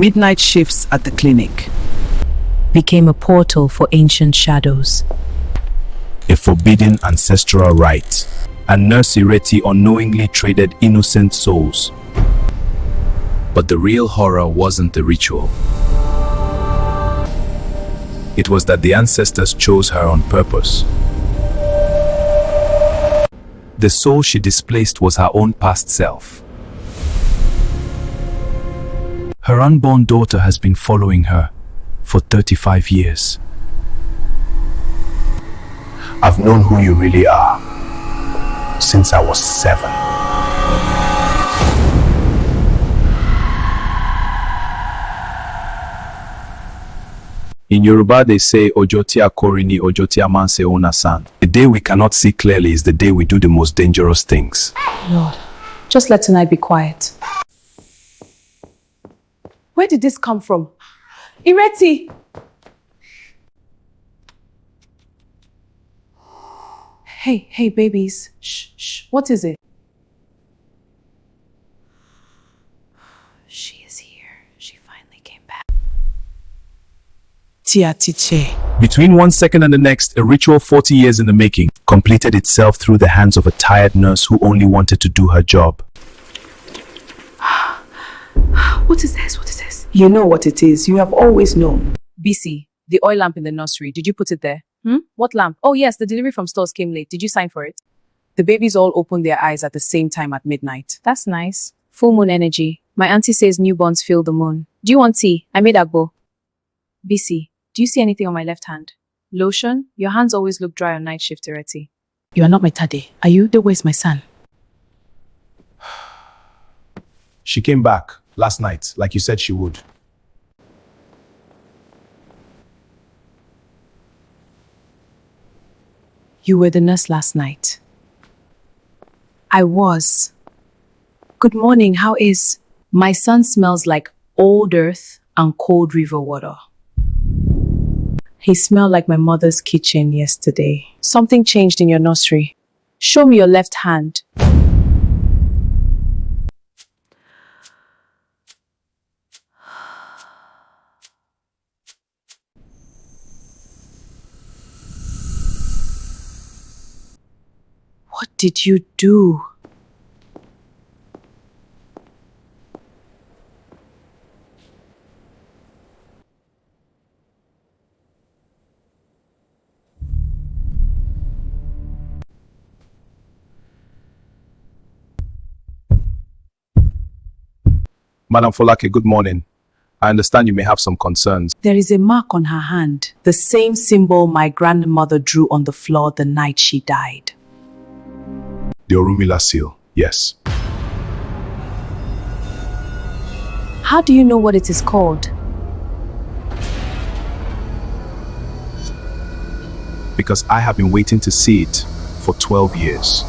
Midnight shifts at the clinic became a portal for ancient shadows. A forbidden ancestral rite, and Nurse Ireti unknowingly traded innocent souls. But the real horror wasn't the ritual. It was that the ancestors chose her on purpose. The soul she displaced was her own past self. Her unborn daughter has been following her for 35 years. I've known who you really are since I was 7. In Yoruba, they say, Ojotia korini, Ojotia manse onasan. The day we cannot see clearly is the day we do the most dangerous things. Lord, just let tonight be quiet. Where did this come from? Ireti! Hey, babies. Shh. What is it? She is here. She finally came back. Tiatiche. Between 1 second and the next, a ritual 40 years in the making completed itself through the hands of a tired nurse who only wanted to do her job. What is this? You know what it is. You have always known. BC, the oil lamp in the nursery. Did you put it there? What lamp? Oh yes, the delivery from stores came late. Did you sign for it? The babies all opened their eyes at the same time at midnight. That's nice. Full moon energy. My auntie says newborns feel the moon. Do you want tea? I made agbo. BC, do you see anything on my left hand? Lotion? Your hands always look dry on night shift, Ireti. You are not my Tade. Are you? The where's my son? She came back last night, like you said she would. You were the nurse last night. I was. Good morning, how is? My son smells like old earth and cold river water. He smelled like my mother's kitchen yesterday. Something changed in your nursery. Show me your left hand. What did you do? Madam Folake, good morning. I understand you may have some concerns. There is a mark on her hand, the same symbol my grandmother drew on the floor the night she died. The Orunmila seal, yes. How do you know what it is called? Because I have been waiting to see it for 12 years.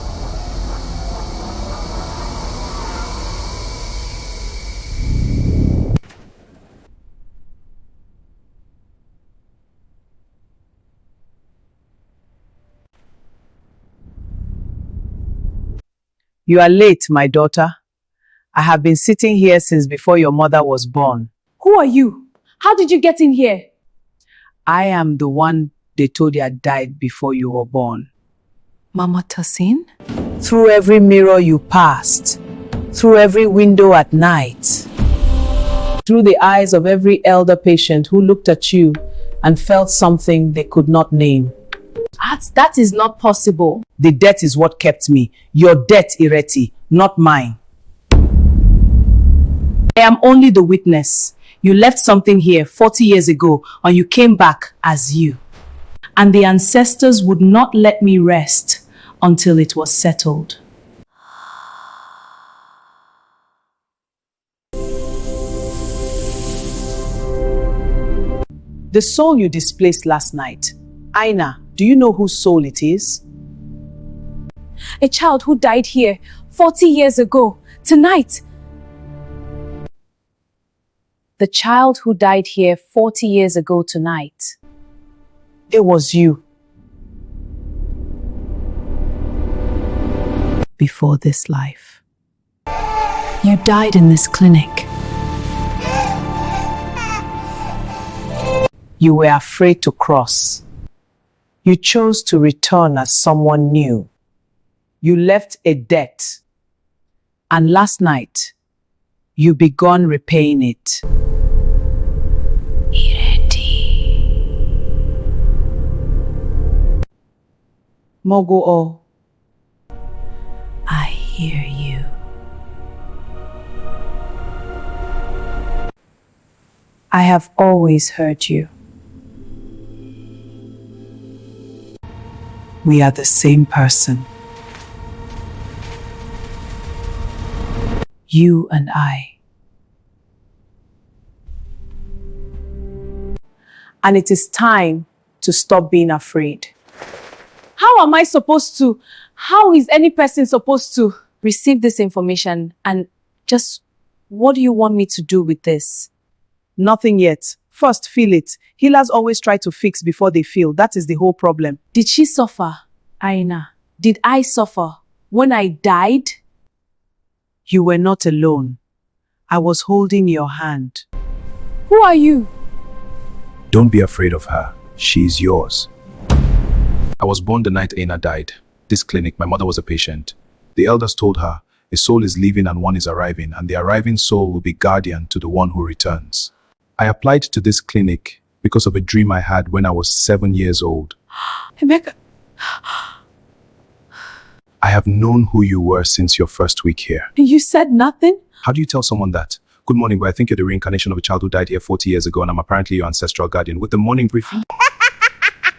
You are late, my daughter. I have been sitting here since before your mother was born. Who are you? How did you get in here? I am the one they told you had died before you were born. Mama Tassin? Through every mirror you passed, through every window at night, through the eyes of every elder patient who looked at you and felt something they could not name. That is not possible. The death is what kept me. Your death, Ireti, not mine. I am only the witness. You left something here 40 years ago and you came back as you. And the ancestors would not let me rest until it was settled. The soul you displaced last night, Aina, do you know whose soul it is? A child who died here 40 years ago, tonight. The child who died here 40 years ago tonight. It was you. Before this life. You died in this clinic. You were afraid to cross. You chose to return as someone new. You left a debt. And last night, you begun repaying it. Mogo, I hear you. I have always heard you. We are the same person. You and I. And it is time to stop being afraid. How am I supposed to? How is any person supposed to Receive this information and just, what do you want me to do with this? Nothing yet. First, feel it. Healers always try to fix before they feel. That is the whole problem. Did she suffer, Aina? Did I suffer when I died? You were not alone. I was holding your hand. Who are you? Don't be afraid of her. She's yours. I was born the night Aina died. This clinic, my mother was a patient. The elders told her, a soul is leaving and one is arriving, and the arriving soul will be guardian to the one who returns. I applied to this clinic because of a dream I had when I was 7 years old. Emeka. I have known who you were since your first week here. You said nothing? How do you tell someone that? Good morning, but I think you're the reincarnation of a child who died here 40 years ago, and I'm apparently your ancestral guardian. With the morning briefing.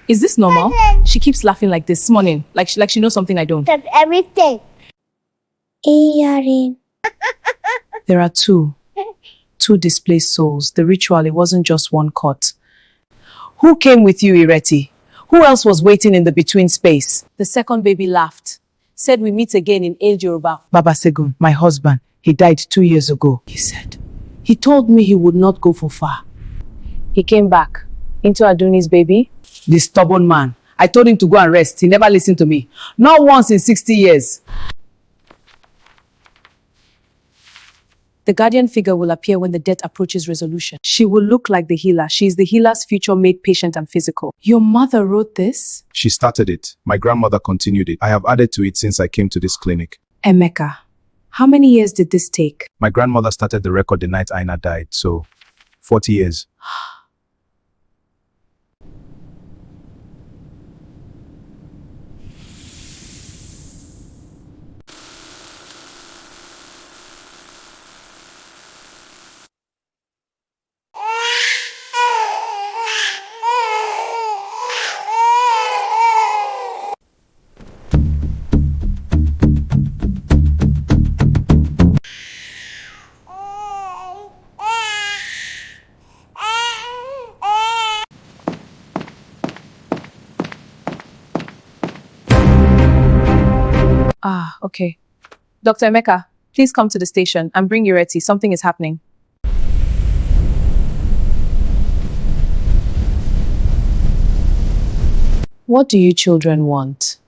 Is this normal? She keeps laughing like this morning, like she knows something I don't. That's everything. Earring. There are two displaced souls. The ritual, it wasn't just one cut. Who came with you, Ireti? Who else was waiting in the between space? The second baby laughed, said we meet again in El Yoruba. Baba Segun, my husband, he died 2 years ago. He said, he told me he would not go for far. He came back into Aduni's baby. The stubborn man. I told him to go and rest. He never listened to me. Not once in 60 years. The guardian figure will appear when the death approaches resolution. She will look like the healer. She is the healer's future made patient and physical. Your mother wrote this? She started it. My grandmother continued it. I have added to it since I came to this clinic. Emeka, how many years did this take? My grandmother started the record the night Aina died, so 40 years. Ah, okay. Dr. Emeka, please come to the station and bring Ireti. Something is happening. What do you children want?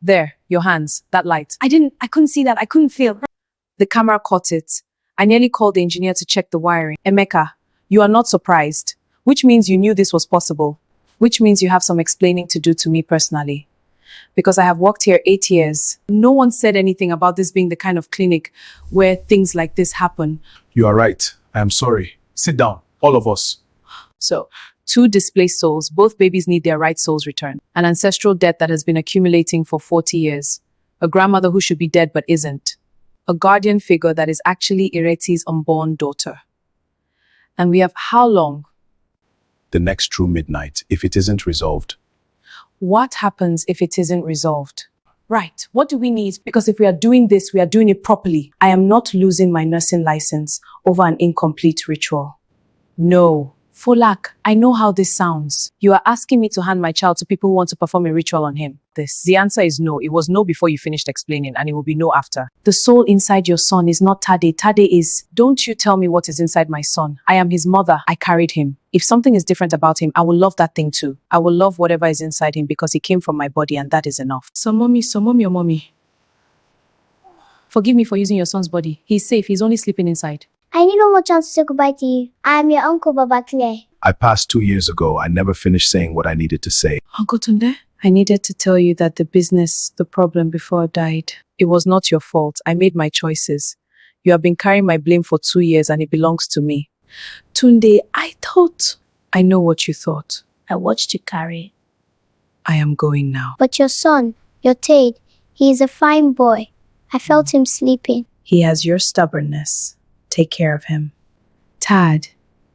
There, your hands, that light. I couldn't see that. I couldn't feel. The camera caught it. I nearly called the engineer to check the wiring. Emeka, you are not surprised, which means you knew this was possible, which means you have some explaining to do to me personally. Because I have worked here 8 years. No one said anything about this being the kind of clinic where things like this happen. You are right. I am sorry. Sit down, all of us. So, 2 displaced souls, both babies need their right souls returned. An ancestral debt that has been accumulating for 40 years. A grandmother who should be dead but isn't. A guardian figure that is actually Ireti's unborn daughter. And we have how long? The next true midnight, if it isn't resolved. What happens if it isn't resolved? Right, what do we need? Because if we are doing this, we are doing it properly. I am not losing my nursing license over an incomplete ritual. No. Folak, I know how this sounds. You are asking me to hand my child to people who want to perform a ritual on him. The answer is no. It was no before you finished explaining, and it will be no after. The soul inside your son is not Tade. Tade is, don't you tell me what is inside my son. I am his mother. I carried him. If something is different about him, I will love that thing too. I will love whatever is inside him because he came from my body, and that is enough. So mommy, your mommy. Forgive me for using your son's body. He's safe. He's only sleeping inside. I need one more chance to say goodbye to you. I am your uncle, Baba Claire. I passed 2 years ago. I never finished saying what I needed to say. Uncle Tunde? I needed to tell you that the problem before I died. It was not your fault. I made my choices. You have been carrying my blame for 2 years and it belongs to me. Tunde, I thought. I know what you thought. I watched you carry. I am going now. But your son, your Tade, he is a fine boy. I felt him sleeping. He has your stubbornness. Take care of him. Tad,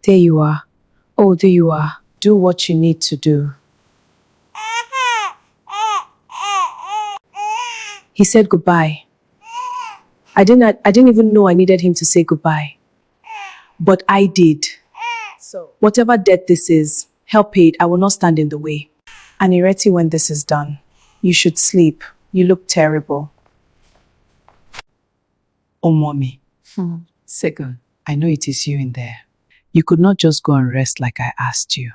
there you are. Oh, there you are. Do what you need to do. He said goodbye. I didn't even know I needed him to say goodbye. But I did. So, whatever death this is, help it. I will not stand in the way. And Ireti, when this is done, you should sleep. You look terrible. Oh, mommy. Second, I know it is you in there. You could not just go and rest like I asked you.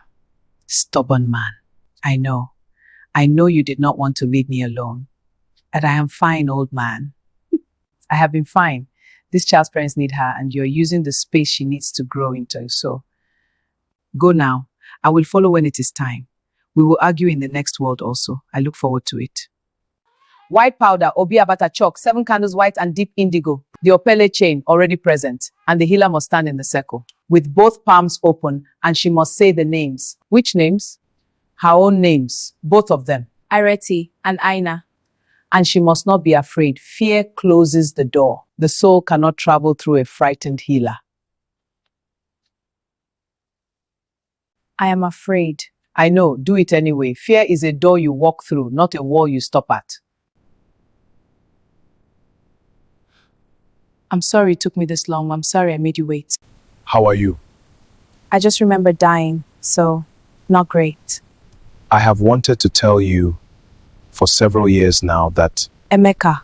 Stubborn man. I know. I know you did not want to leave me alone. And I am fine, old man. I have been fine. This child's parents need her and you're using the space she needs to grow into. So, go now. I will follow when it is time. We will argue in the next world also. I look forward to it. White powder, obi abata chalk, 7 candles white and deep indigo. The opele chain already present. And the healer must stand in the circle with both palms open and she must say the names. Which names? Her own names. Both of them. Ireti and Aina. And she must not be afraid. Fear closes the door. The soul cannot travel through a frightened healer. I am afraid. I know, do it anyway. Fear is a door you walk through, not a wall you stop at. I'm sorry it took me this long. I'm sorry I made you wait. How are you? I just remember dying, so not great. I have wanted to tell you for several years now that... Emeka.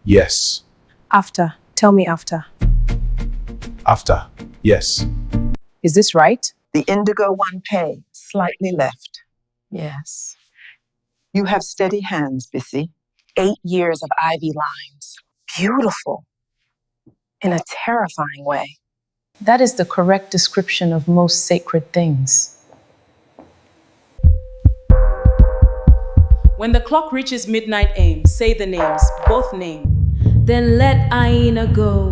Yes. After. Tell me after. After. Yes. Is this right? The indigo one pay, slightly left. Yes. You have steady hands, Bissy. 8 years of ivy lines. Beautiful. In a terrifying way. That is the correct description of most sacred things. When the clock reaches midnight aim, say the names, both names. Then let Aina go.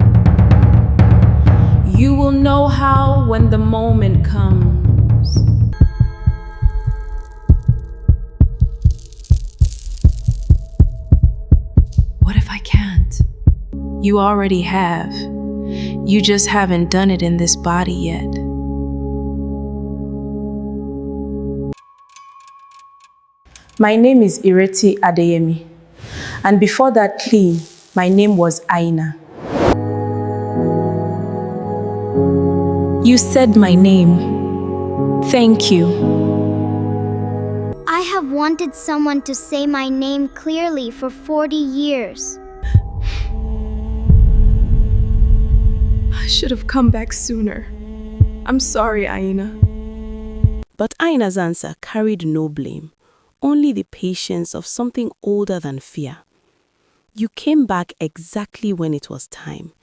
You will know how when the moment comes. What if I can't? You already have. You just haven't done it in this body yet. My name is Ireti Adeyemi. And before that clean, my name was Aina. You said my name. Thank you. I have wanted someone to say my name clearly for 40 years. I should have come back sooner. I'm sorry, Aina. But Aina's answer carried no blame, only the patience of something older than fear. You came back exactly when it was time.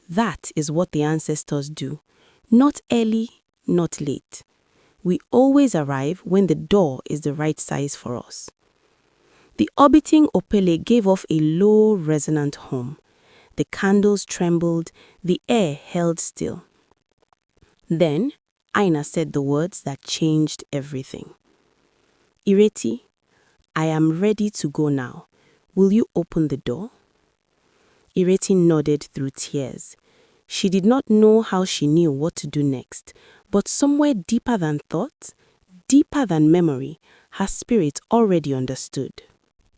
That is what the ancestors do. Not early, not late. We always arrive when the door is the right size for us. The orbiting opele gave off a low, resonant hum. The candles trembled, the air held still. Then, Aina said the words that changed everything. Ireti, I am ready to go now. Will you open the door? Ireti nodded through tears. She did not know how she knew what to do next, but somewhere deeper than thought, deeper than memory, her spirit already understood.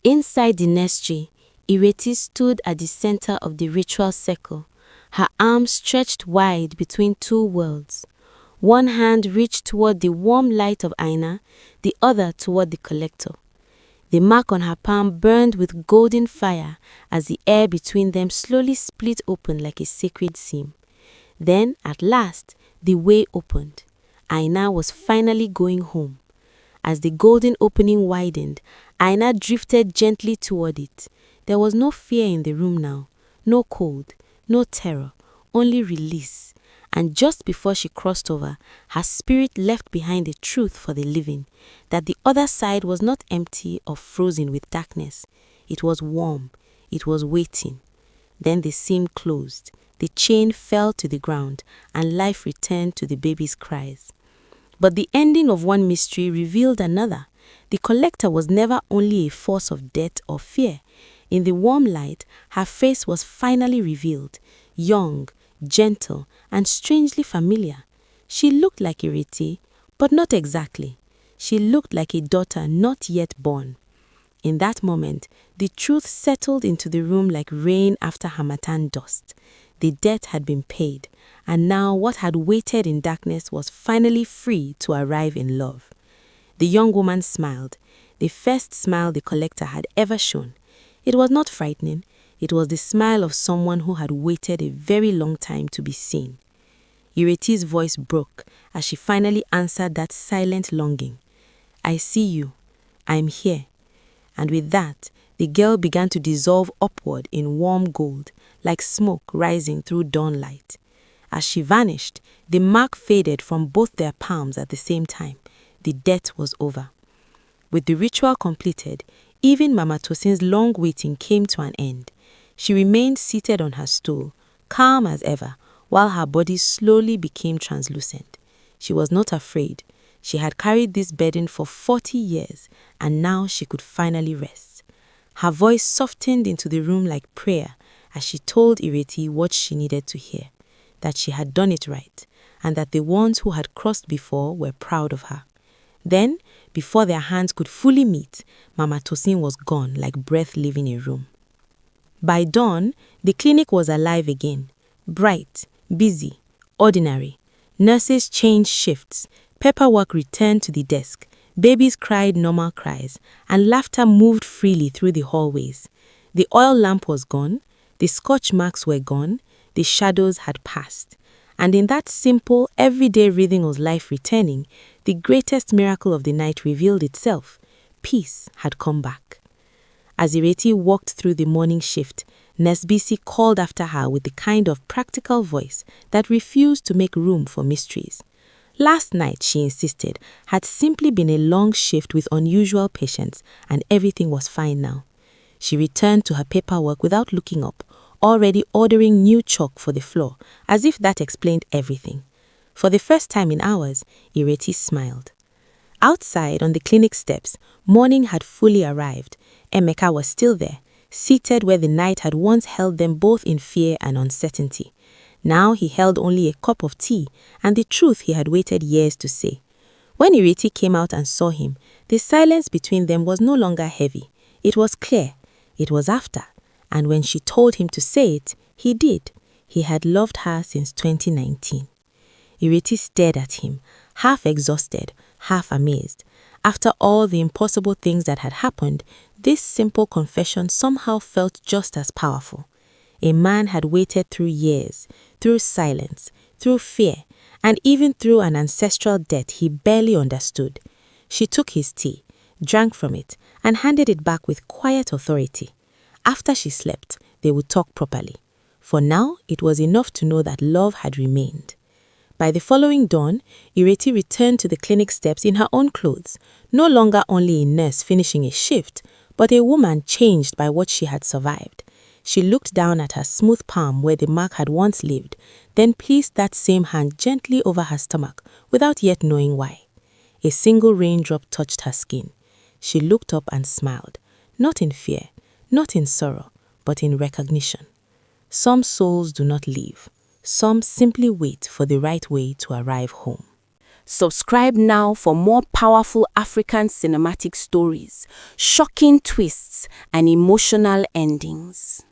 Inside the nursery, Ireti stood at the center of the ritual circle, her arms stretched wide between two worlds. One hand reached toward the warm light of Aina, the other toward the collector. The mark on her palm burned with golden fire as the air between them slowly split open like a sacred seam. Then, at last, the way opened. Aina was finally going home. As the golden opening widened, Aina drifted gently toward it. There was no fear in the room now, no cold, no terror, only release. And just before she crossed over, her spirit left behind the truth for the living, that the other side was not empty or frozen with darkness. It was warm. It was waiting. Then the seam closed. The chain fell to the ground, and life returned to the baby's cries. But the ending of one mystery revealed another. The collector was never only a force of death or fear. In the warm light, her face was finally revealed, young, gentle, and strangely familiar. She looked like Ireti, but not exactly. She looked like a daughter not yet born. In that moment, the truth settled into the room like rain after harmattan dust. The debt had been paid, and now what had waited in darkness was finally free to arrive in love. The young woman smiled, the first smile the collector had ever shown. It was not frightening. It was the smile of someone who had waited a very long time to be seen. Ireti's voice broke as she finally answered that silent longing. I see you. I'm here. And with that, the girl began to dissolve upward in warm gold, like smoke rising through dawnlight. As she vanished, the mark faded from both their palms at the same time. The debt was over. With the ritual completed, even Mama Tosin's long waiting came to an end. She remained seated on her stool, calm as ever, while her body slowly became translucent. She was not afraid. She had carried this burden for 40 years, and now she could finally rest. Her voice softened into the room like prayer as she told Ireti what she needed to hear, that she had done it right, and that the ones who had crossed before were proud of her. Then, before their hands could fully meet, Mama Tosin was gone like breath leaving a room. By dawn, the clinic was alive again, bright, busy, ordinary. Nurses changed shifts, paperwork returned to the desk, babies cried normal cries, and laughter moved freely through the hallways. The oil lamp was gone, the scorch marks were gone, the shadows had passed. And in that simple, everyday rhythm of life returning, the greatest miracle of the night revealed itself. Peace had come back. As Ireti walked through the morning shift, Nurse Bisi called after her with the kind of practical voice that refused to make room for mysteries. Last night, she insisted, had simply been a long shift with unusual patients, and everything was fine now. She returned to her paperwork without looking up, already ordering new chalk for the floor, as if that explained everything. For the first time in hours, Ireti smiled. Outside, on the clinic steps, morning had fully arrived. Emeka was still there, seated where the night had once held them both in fear and uncertainty. Now he held only a cup of tea and the truth he had waited years to say. When Ireti came out and saw him, the silence between them was no longer heavy. It was clear. It was after. And when she told him to say it, he did. He had loved her since 2019. Ireti stared at him, half exhausted, half amazed. After all the impossible things that had happened, this simple confession somehow felt just as powerful. A man had waited through years, through silence, through fear, and even through an ancestral debt he barely understood. She took his tea, drank from it, and handed it back with quiet authority. After she slept, they would talk properly. For now, it was enough to know that love had remained. By the following dawn, Ireti returned to the clinic steps in her own clothes, no longer only a nurse finishing a shift, but a woman changed by what she had survived. She looked down at her smooth palm where the mark had once lived, then placed that same hand gently over her stomach without yet knowing why. A single raindrop touched her skin. She looked up and smiled, not in fear, not in sorrow, but in recognition. Some souls do not leave. Some simply wait for the right way to arrive home. Subscribe now for more powerful African cinematic stories, shocking twists, and emotional endings.